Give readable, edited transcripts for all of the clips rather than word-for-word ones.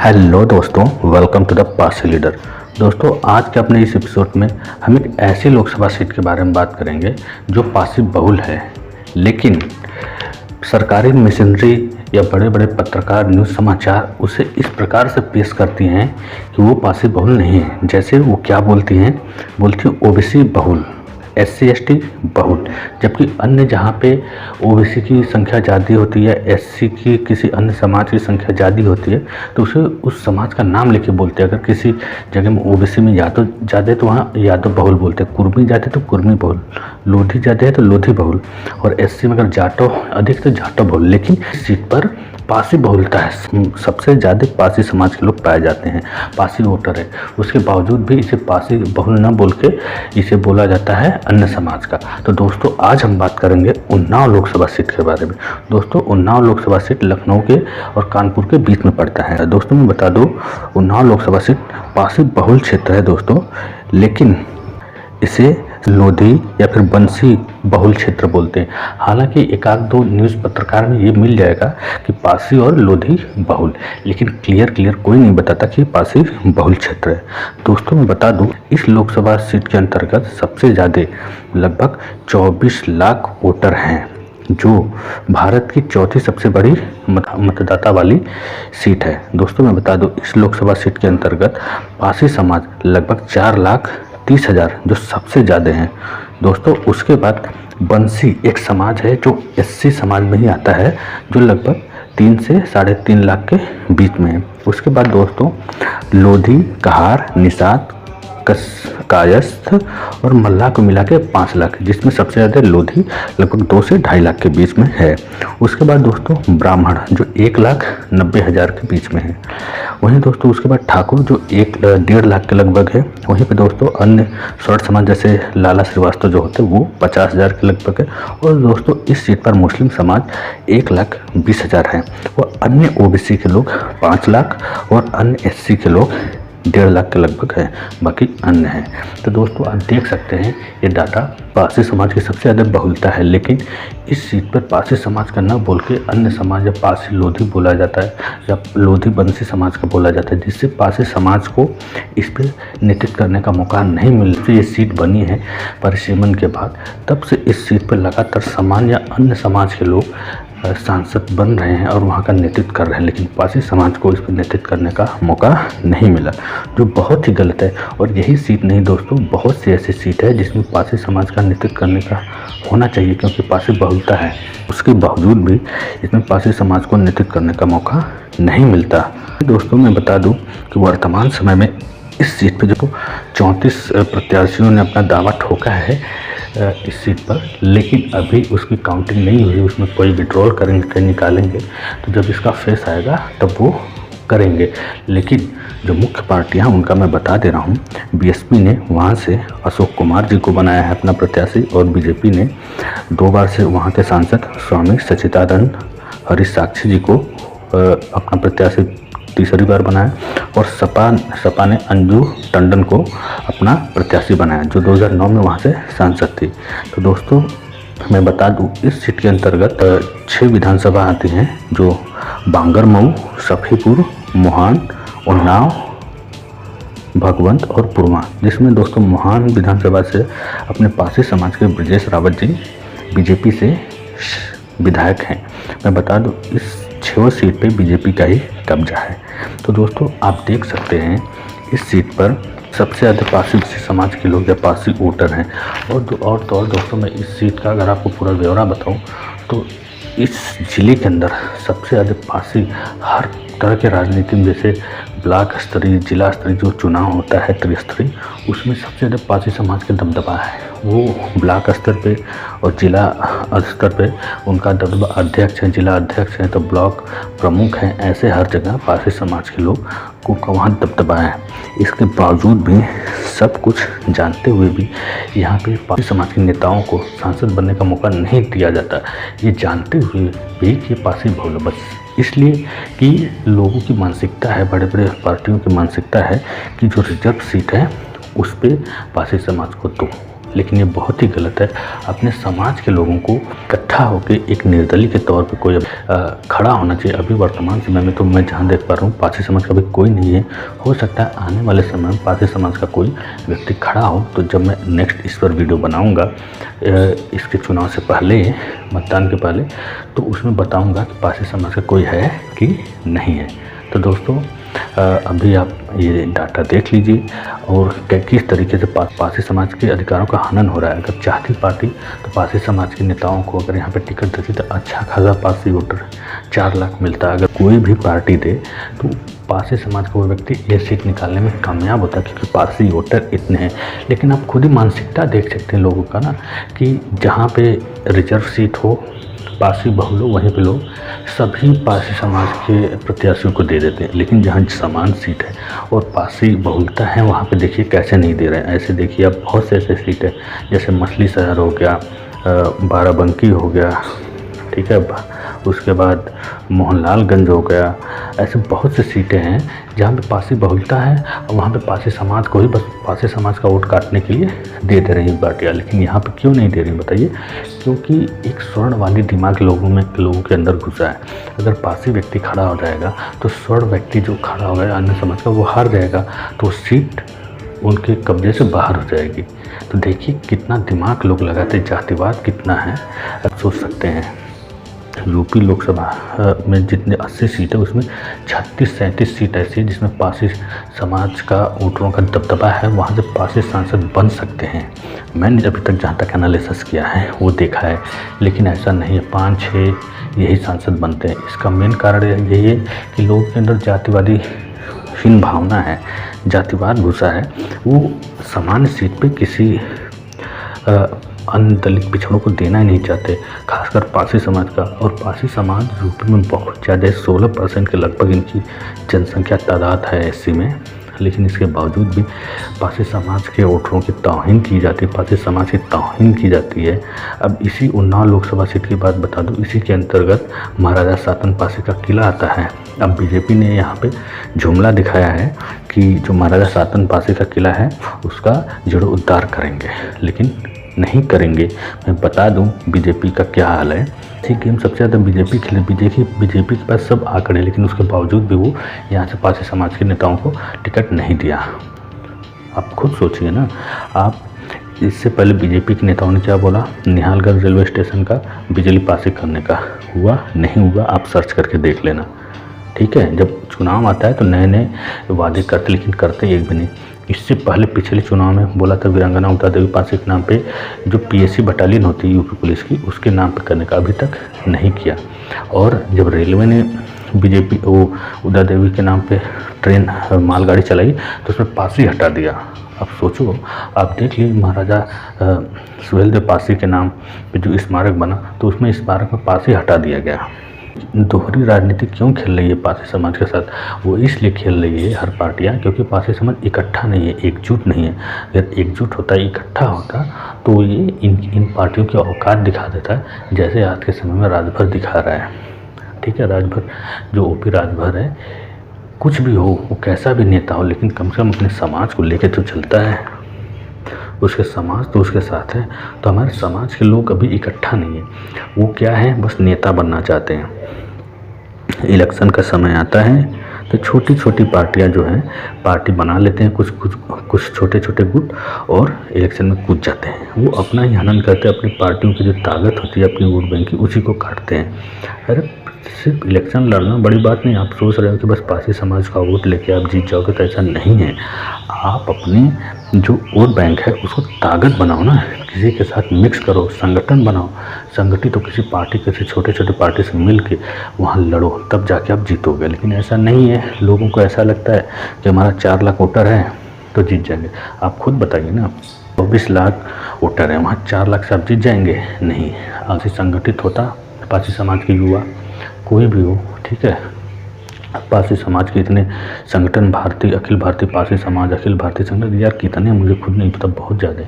Hello दोस्तों, welcome to the Parsi leader. दोस्तों, आज के अपने इस एपिसोड में हम एक ऐसी लोकसभा सीट के बारे में बात करेंगे जो पारसी बहुल है, लेकिन सरकारी मशीनरी या बड़े बड़े पत्रकार न्यूज़ समाचार उसे इस प्रकार से पेश करती हैं कि वो पारसी बहुल नहीं है। जैसे वो क्या बोलती हैं, बोलती हैं ओबीसी बहुल, SC ST बहुल, जबकि अन्य जहाँ पे ओबीसी की संख्या ज़्यादा होती है, SC की किसी अन्य समाज की संख्या ज़्यादा होती है तो उसे उस समाज का नाम लेके बोलते हैं। अगर किसी जगह में ओबीसी में यादव ज़्यादा है तो वहाँ यादव बहुल बोलते हैं, कुर्मी ज़्यादा है तो कुर्मी बहुल, लोधी ज़्यादा है तो लोधी बहुल, और SC में अगर जाटव अधिक तो जाटव बहुल। लेकिन इस सीट पर पारसी बहुलता है, सबसे ज़्यादा पारसी समाज के लोग पाए जाते हैं, पारसी वोटर है। उसके बावजूद भी इसे पारसी बहुल न बोल के इसे बोला जाता है अन्य समाज का। तो दोस्तों, आज हम बात करेंगे उन्नाव लोकसभा सीट के बारे में। दोस्तों, उन्नाव लोकसभा सीट लखनऊ के और कानपुर के बीच में पड़ता है। दोस्तों, मैं बता दूं, उन्नाव लोकसभा सीट पारसी बहुल क्षेत्र है दोस्तों, लेकिन इसे लोधी या फिर बंसी बहुल क्षेत्र बोलते हैं। हालांकि एक आध दो न्यूज़ पत्रकार में ये मिल जाएगा कि पारसी और लोधी बहुल, लेकिन क्लियर कोई नहीं बताता कि पारसी बहुल क्षेत्र है। दोस्तों, मैं बता दूं, इस लोकसभा सीट के अंतर्गत सबसे ज़्यादा लगभग 24 लाख वोटर हैं, जो भारत की चौथी सबसे बड़ी मतदाता वाली सीट है। दोस्तों, मैं बता दूं, इस लोकसभा सीट के अंतर्गत पारसी समाज लगभग 4,30,000 जो सबसे ज़्यादा हैं। दोस्तों, उसके बाद बंसी एक समाज है जो SC समाज में ही आता है, जो लगभग 3 से 3.5 लाख के बीच में है। उसके बाद दोस्तों लोधी, कहार, निषाद, कायस्थ और मल्लाह को मिला के 5 लाख, जिसमें सबसे ज़्यादा लोधी लगभग 2 से 2.5 लाख के बीच में है। उसके बाद दोस्तों ब्राह्मण जो 1,90,000 के बीच में है। वहीं दोस्तों उसके बाद ठाकुर जो 1.5 लाख के लगभग है। वहीं पे दोस्तों अन्य स्वर्ण समाज जैसे लाला श्रीवास्तव जो होते हैं वो 50,000 के लगभग है। और दोस्तों इस सीट पर मुस्लिम समाज 1,20,000 है और अन्य OBC के लोग 5 लाख और अन्य SC के लोग 1.5 लाख के लगभग है, बाकी अन्य है। तो दोस्तों आप देख सकते हैं ये डाटा पारसी समाज की सबसे ज़्यादा बहुलता है, लेकिन इस सीट पर पारसी समाज का न बोल के अन्य समाज या पारसी लोधी बोला जाता है या लोधी बंसी समाज का बोला जाता है, जिससे पारसी समाज को इस पर नेतृत्व करने का मौका नहीं मिलता। ये सीट बनी है परिसीमन के बाद, तब से इस सीट पर लगातार समान या अन्य समाज के लोग सांसद बन रहे हैं और वहाँ का नेतृत्व कर रहे हैं, लेकिन पारसी समाज को इस पर नेतृत्व करने का मौका नहीं मिला, जो बहुत ही गलत है। और यही सीट नहीं दोस्तों, बहुत सी ऐसी सीट है जिसमें पारसी समाज का नेतृत्व करने का होना चाहिए, क्योंकि पारसी बहुलता है, उसके बावजूद भी इसमें पारसी समाज को नेतृत्व करने का मौका नहीं मिलता। दोस्तों, मैं बता दूँ कि वर्तमान समय में इस सीट पर जो 34 प्रत्याशियों ने अपना दावा ठोका है इस सीट पर, लेकिन अभी उसकी काउंटिंग नहीं हुई, उसमें कोई विड्रॉल करेंगे, निकालेंगे, तो जब इसका फेस आएगा तब वो करेंगे। लेकिन जो मुख्य पार्टियां उनका मैं बता दे रहा हूं, BSP ने वहां से अशोक कुमार जी को बनाया है अपना प्रत्याशी, और BJP ने 2 बार से वहां के सांसद स्वामी सच्चिदानंद हरीश साक्षी जी को अपना प्रत्याशी तीसरी बार बनाया, और सपा ने अंजू टंडन को अपना प्रत्याशी बनाया, जो 2009 में वहाँ से सांसद थी। तो दोस्तों मैं बता दूं, इस सीट के अंतर्गत 6 विधानसभा आती हैं, जो बांगरमऊ, सफीपुर, मोहान, उन्नाव, भगवंत और पुरवा, जिसमें दोस्तों मोहान विधानसभा से अपने पारसी समाज के ब्रजेश रावत जी BJP से विधायक हैं। मैं बता दूं, इस 6 सीट पे BJP का ही कब्जा है। तो दोस्तों आप देख सकते हैं इस सीट पर सबसे ज़्यादा पारसी समाज के लोग या पारसी वोटर हैं। और दोस्तों मैं इस सीट का अगर आपको पूरा ब्यौरा बताऊं तो इस ज़िले के अंदर सबसे ज़्यादा पारसी हर तरह के राजनीति में, जैसे ब्लॉक स्तरीय, जिला स्तरीय जो चुनाव होता है त्रिस्तरीय, उसमें सबसे ज़्यादा पारसी समाज का दबदबा है। वो ब्लॉक स्तर पे और जिला स्तर पे उनका दबदबा, अध्यक्ष हैं, जिला अध्यक्ष हैं, तो ब्लॉक प्रमुख हैं, ऐसे हर जगह पारसी समाज के लोग को वहाँ दबदबा है। इसके बावजूद भी, सब कुछ जानते हुए भी यहाँ पे पारसी समाज के नेताओं को सांसद बनने का मौका नहीं दिया जाता, ये जानते हुए भी कि पारसी बहुल, बस इसलिए कि लोगों की मानसिकता है, बड़े बड़े पार्टियों की मानसिकता है कि जो रिजर्व सीट है उस पर पारसी समाज को दो। लेकिन ये बहुत ही गलत है। अपने समाज के लोगों को इकट्ठा होकर एक निर्दलीय के तौर पे कोई खड़ा होना चाहिए। अभी वर्तमान समय में तो मैं जहाँ देख पा रहा हूँ पारसी समाज का भी कोई नहीं है। हो सकता है आने वाले समय में पारसी समाज का कोई व्यक्ति खड़ा हो, तो जब मैं नेक्स्ट इस पर वीडियो बनाऊँगा इसके चुनाव से पहले, मतदान के पहले, तो उसमें बताऊँगा कि पारसी समाज का कोई है कि नहीं है। तो दोस्तों अभी आप ये डाटा देख लीजिए और किस तरीके से पारसी समाज के अधिकारों का हनन हो रहा है। अगर चाहती पार्टी तो पारसी समाज के नेताओं को अगर यहाँ पे टिकट देती तो अच्छा खासा पारसी वोटर 4 लाख मिलता। अगर कोई भी पार्टी दे तो पारसी समाज का वो व्यक्ति ये सीट निकालने में कामयाब होता, क्योंकि पारसी वोटर इतने हैं। लेकिन आप खुद ही मानसिकता देख सकते हैं लोगों का ना, कि जहाँ पे रिजर्व सीट हो पारसी बहुल हो, वहीं पे लोग सभी पारसी समाज के प्रत्याशियों को दे देते हैं। लेकिन जहाँ समान सीट है और पारसी बहुलता है, वहाँ पे देखिए कैसे नहीं दे रहे हैं। ऐसे देखिए अब बहुत से ऐसे सीट है, जैसे मछली शहर हो गया, बाराबंकी हो गया, ठीक है, उसके बाद मोहनलालगंज हो गया। ऐसे बहुत से सीटें हैं जहाँ पे पारसी बहुलता है और वहाँ पे पारसी समाज को ही बस पारसी समाज का वोट काटने के लिए दे रही हैं पार्टियाँ। लेकिन यहाँ पे क्यों नहीं दे रही बताइए? क्योंकि एक स्वर्णवादी दिमाग लोगों के अंदर घुसा है। अगर पारसी व्यक्ति खड़ा हो जाएगा तो स्वर्ण व्यक्ति जो खड़ा हो गया अन्य समाज का, वो हार जाएगा, तो सीट उनके कब्जे से बाहर हो जाएगी। तो देखिए कितना दिमाग लोग लगाते, जातिवाद कितना है, आप सोच सकते हैं। यूपी लोकसभा में जितने 80 सीट है उसमें 36-37 सीट ऐसी है जिसमें पारसी समाज का वोटरों का दबदबा है, वहाँ से पारसी सांसद बन सकते हैं। मैंने अभी तक जहाँ तक एनालिसिस किया है वो देखा है, लेकिन ऐसा नहीं है। 5-6 यही सांसद बनते हैं। इसका मेन कारण यही है कि लोगों के अंदर जातिवादी हीन भावना है, जातिवाद घुसा है। वो सामान्य सीट पे किसी अन्य दलित पिछड़ों को देना ही नहीं चाहते, खासकर पारसी समाज का। और पारसी समाज यूपी में बहुत ज़्यादा 16% के लगभग इनकी जनसंख्या तादाद है एससी में। लेकिन इसके बावजूद भी पारसी समाज के वोटरों की तौहीन की जाती है, पारसी समाज की तौहीन की जाती है। अब इसी उन्नाव लोकसभा सीट की बात बता दूं, इसी के अंतर्गत महाराजा सातन पारसी का किला आता है। अब बीजेपी ने यहाँ पे जुमला दिखाया है कि जो महाराजा सातन पारसी का किला है उसका जीर्णोद्धार करेंगे, लेकिन नहीं करेंगे। मैं बता दूं बीजेपी का क्या हाल है। ठीक गेम सबसे ज़्यादा बीजेपी खेले, बीजेपी के पास सब आंकड़े, लेकिन उसके बावजूद भी वो यहाँ से पारसी समाज के नेताओं को टिकट नहीं दिया। आप खुद सोचिए ना। आप इससे पहले बीजेपी के नेताओं ने क्या बोला, निहालगढ़ रेलवे स्टेशन का बिजली पासी करने का हुआ नहीं हुआ, आप सर्च करके देख लेना। ठीक है, जब चुनाव आता है तो नए नए वादे करते, लेकिन करते एक भी नहीं। इससे पहले पिछले चुनाव में बोला था वीरांगना उदा देवी पासी के नाम पे जो पीएससी बटालियन होती है यूपी पुलिस की, उसके नाम पे करने का अभी तक नहीं किया। और जब रेलवे ने बीजेपी वो उदा देवी के नाम पे ट्रेन मालगाड़ी चलाई तो उसमें पासी हटा दिया। अब सोचो, आप देख लीजिए महाराजा सुहेलदेव पासी के नाम पे जो स्मारक बना तो उसमें स्मारक में पासी हटा दिया गया। दोहरी राजनीति क्यों खेल रही है पारसी समाज के साथ? वो इसलिए खेल रही है हर पार्टियां, क्योंकि पारसी समाज इकट्ठा नहीं है, एकजुट नहीं है। अगर एकजुट होता, इकट्ठा होता तो ये इन पार्टियों की औकात दिखा देता, जैसे आज के समय में राजभर दिखा रहा है। ठीक है, राजभर जो ओपी राजभर है, कुछ भी हो, वो कैसा भी नेता हो, लेकिन कम से कम अपने समाज को लेकर तो चलता है। उसके समाज तो उसके साथ है। तो हमारे समाज के लोग अभी इकट्ठा नहीं है, वो क्या है, बस नेता बनना चाहते हैं। इलेक्शन का समय आता है तो छोटी छोटी पार्टियां जो हैं पार्टी बना लेते हैं, कुछ छोटे छोटे गुट, और इलेक्शन में कूद जाते हैं। वो अपना ही हनन करते हैं, अपनी पार्टियों की जो ताकत होती है अपनी वोट बैंक की, उसी को काटते हैं। अरे सिर्फ इलेक्शन लड़ना बड़ी बात नहीं। आप सोच रहे हो कि बस पारसी समाज का वोट लेके आप जीत जाओगे, तो ऐसा नहीं है। आप अपनी जो वोट बैंक है उसको ताकत बनाओ ना, किसी के साथ मिक्स करो, संगठन बनाओ, संगठित हो किसी पार्टी, किसी छोटे छोटे पार्टी से मिल के वहाँ लड़ो, तब जाके आप जीतोगे। लेकिन ऐसा नहीं है। लोगों को ऐसा लगता है कि हमारा 4 लाख वोटर है तो जीत जाएंगे। आप खुद बताइए ना, 24 लाख वोटर है, वहाँ 4 लाख से आप जीत जाएंगे? नहीं। आज संगठित होता पारसी समाज के युवा, कोई भी हो, ठीक है, पारसी समाज के इतने संगठन, भारतीय अखिल भारतीय पारसी समाज, अखिल भारतीय संगठन, यार कितने मुझे खुद नहीं पता, बहुत ज़्यादा।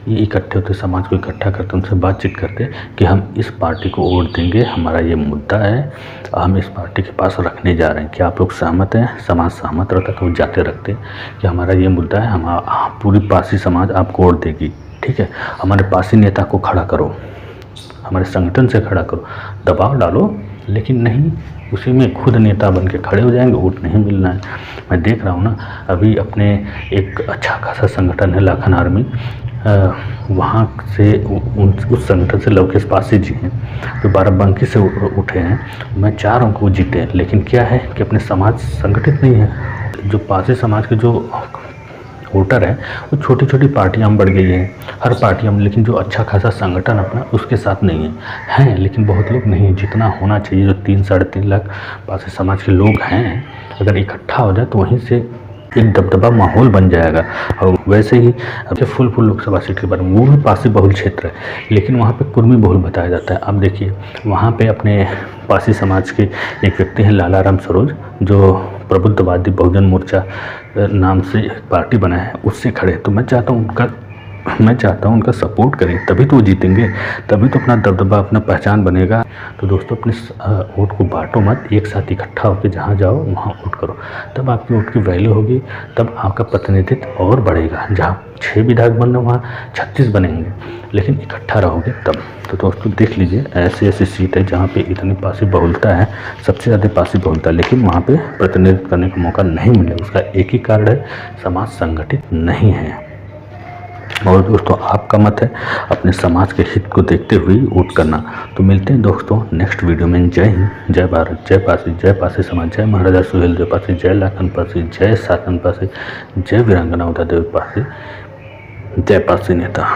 ये इकट्ठे होते, समाज को इकट्ठा करते, उनसे बातचीत करते कि हम इस पार्टी को वोट देंगे, हमारा ये मुद्दा है, हम इस पार्टी के पास रखने जा रहे हैं, क्या आप लोग सहमत हैं? समाज सहमत रहता तो वो जाते रखते कि हमारा ये मुद्दा है, हम पूरी पारसी समाज आपको वोट देगी। ठीक है, हमारे पासी नेता को खड़ा करो, हमारे संगठन से खड़ा करो, दबाव डालो, लेकिन नहीं, उसी में खुद नेता बन के खड़े हो जाएंगे, वोट नहीं मिलना है। मैं देख रहा हूँ ना, अभी अपने एक अच्छा खासा संगठन है लाखन आर्मी, वहाँ से उस संगठन से लवकेश पासी जी हैं जो बाराबंकी से उठे हैं। मैं चाह रहा हूँ कि वो जीते, लेकिन क्या है कि अपने समाज संगठित नहीं है। जो पासी समाज के जो वोटर है वो छोटी छोटी पार्टियाँ बढ़ गई हैं, हर पार्टियाँ, लेकिन जो अच्छा खासा संगठन अपना उसके साथ नहीं है लेकिन बहुत लोग नहीं, जितना होना चाहिए, जो 3-3.5 लाख पासी समाज के लोग हैं, अगर इकट्ठा हो जाए तो वहीं से एक दबदबा माहौल बन जाएगा। और वैसे ही अब फूलपुर लोकसभा सीट के बारे में, वो भी पासी बहुल क्षेत्र है, लेकिन वहाँ पे कुर्मी बहुल बताया जाता है। अब देखिए, वहाँ पे अपने पासी समाज के एक व्यक्ति हैं लाला राम सरोज, जो प्रबुद्धवादी बहुजन मोर्चा नाम से एक पार्टी बना है, उससे खड़े। तो मैं चाहता हूँ उनका सपोर्ट करें, तभी तो वो जीतेंगे, तभी तो अपना दबदबा, अपना पहचान बनेगा। तो दोस्तों, अपने वोट को बांटो मत, एक साथ इकट्ठा होकर जहाँ जाओ वहाँ वोट करो, तब आपकी वोट की वैल्यू होगी, तब आपका प्रतिनिधित्व और बढ़ेगा। जहाँ 6 विधायक बन रहे वहाँ 36 बनेंगे, लेकिन इकट्ठा रहोगे तब। तो दोस्तों देख लीजिए, ऐसी सीट है जहाँ पे इतनी पासी बहुलता है, सबसे ज़्यादा पासी बहुलता है, लेकिन वहाँ पे प्रतिनिधित्व करने का मौका नहीं मिले। उसका एक ही कारण है, समाज संगठित नहीं है। और दोस्तों, आपका मत है, अपने समाज के हित को देखते हुए वोट करना। तो मिलते हैं दोस्तों नेक्स्ट वीडियो में। जय हिंद, जय भारत, जय पासी समाज, जय महाराजा सुहेलदेव पासी, जय लाखन पासी, जय सातन पासी, जय वीरांगना उदा देवी पासी, जय पासी नेता।